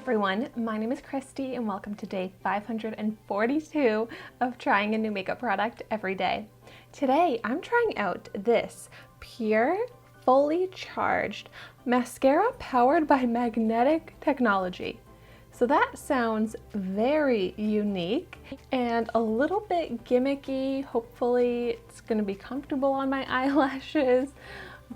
everyone, my name is Christy and welcome to day 542 of trying a new makeup product every day. Today I'm trying out this pure, fully charged mascara powered by magnetic technology. So that sounds very unique and a little bit gimmicky. Hopefully it's going to be comfortable on my eyelashes,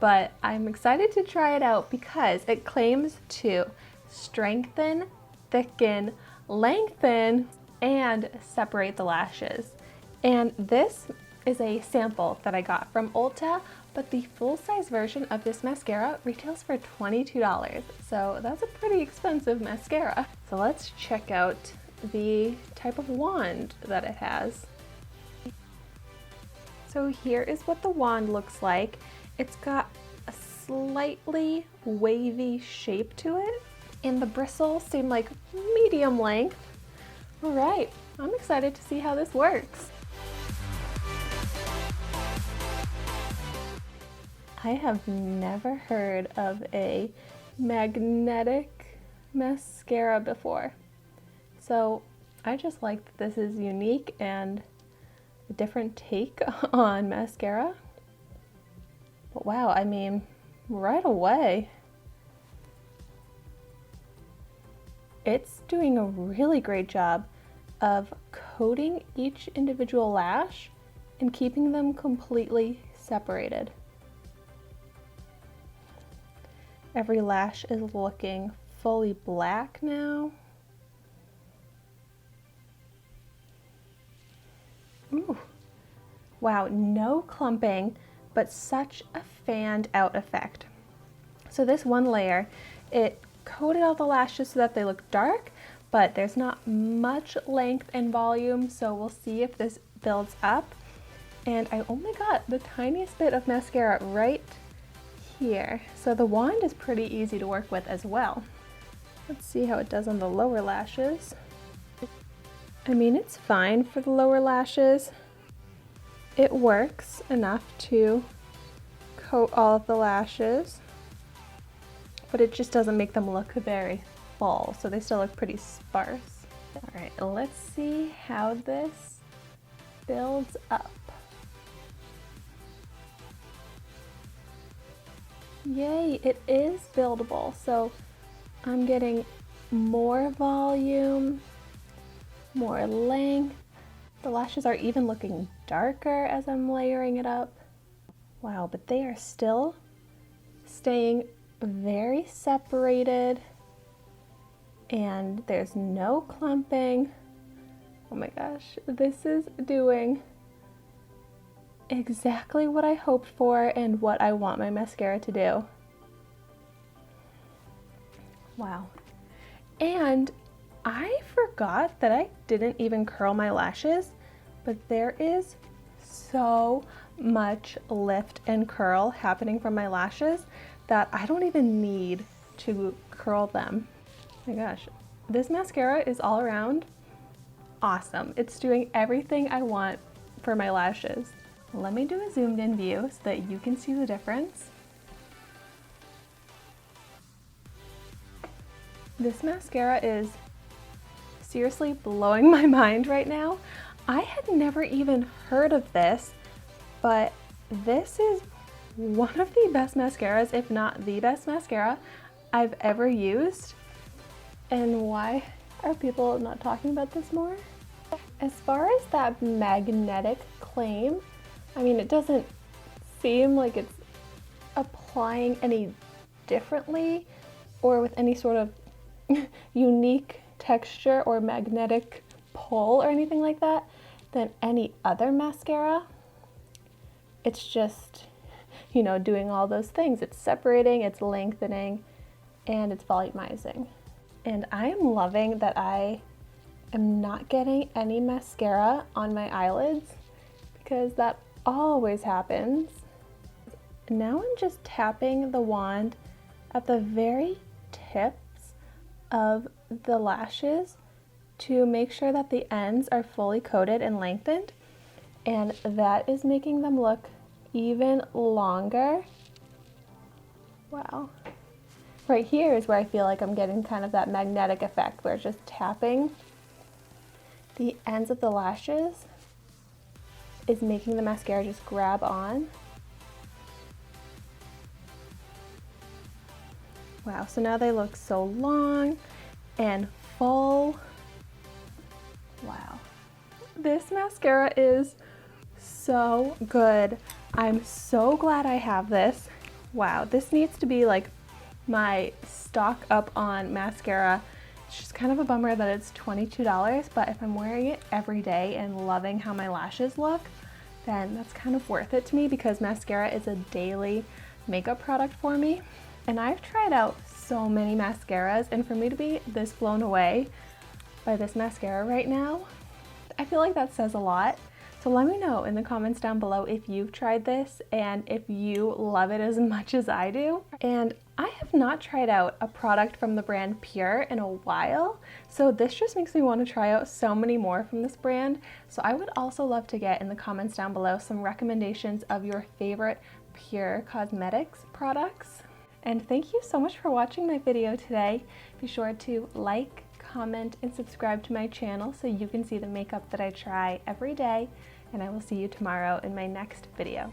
but I'm excited to try it out because it claims to strengthen, thicken, lengthen, and separate the lashes. And this is a sample that I got from Ulta, but the full-size version of this mascara retails for $22. So that's a pretty expensive mascara. So let's check out the type of wand that it has. So here is what the wand looks like. It's got a slightly wavy shape to it, and the bristles seem like medium length. All right, I'm excited to see how this works. I have never heard of a magnetic mascara before. So I just like that this is unique and a different take on mascara. But wow, I mean, right away, it's doing a really great job of coating each individual lash and keeping them completely separated. Every lash is looking fully black now. Ooh. Wow, no clumping, but such a fanned out effect. So this one layer, it coated all the lashes so that they look dark, but there's not much length and volume, so we'll see if this builds up. And I only got the tiniest bit of mascara right here, so the wand is pretty easy to work with as well. Let's see how it does on the lower lashes. I mean, it's fine for the lower lashes. It works enough to coat all of the lashes, but it just doesn't make them look very full, so they still look pretty sparse. All right, let's see how this builds up. Yay, it is buildable. So I'm getting more volume, more length. The lashes are even looking darker as I'm layering it up. Wow, but they are still staying very separated and there's no clumping. Oh my gosh, this is doing exactly what I hoped for and what I want my mascara to do. Wow. And I forgot that I didn't even curl my lashes, but there is so much lift and curl happening from my lashes that I don't even need to curl them. Oh my gosh, this mascara is all around awesome. It's doing everything I want for my lashes. Let me do a zoomed in view so that you can see the difference. This mascara is seriously blowing my mind right now. I had never even heard of this, but this is one of the best mascaras, if not the best mascara I've ever used. And why are people not talking about this more? As far as that magnetic claim, I mean, it doesn't seem like it's applying any differently or with any sort of unique texture or magnetic pull or anything like that than any other mascara. It's just, you know, doing all those things. It's separating, it's lengthening, and it's volumizing. And I am loving that I am not getting any mascara on my eyelids because that always happens. Now I'm just tapping the wand at the very tips of the lashes to make sure that the ends are fully coated and lengthened, and that is making them look even longer. Wow. Right here is where I feel like I'm getting kind of that magnetic effect where it's just tapping the ends of the lashes is making the mascara just grab on. Wow, so now they look so long and full. Wow. This mascara is so good. I'm so glad I have this. Wow, this needs to be like my stock up on mascara. It's just kind of a bummer that it's $22, but if I'm wearing it every day and loving how my lashes look, then that's kind of worth it to me because mascara is a daily makeup product for me. And I've tried out so many mascaras, and for me to be this blown away by this mascara right now, I feel like that says a lot. So let me know in the comments down below if you've tried this and if you love it as much as I do. And I have not tried out a product from the brand Pure in a while, so this just makes me want to try out so many more from this brand. So I would also love to get in the comments down below some recommendations of your favorite Pure Cosmetics products. And thank you so much for watching my video today. Be sure to like, comment, and subscribe to my channel so you can see the makeup that I try every day, and I will see you tomorrow in my next video.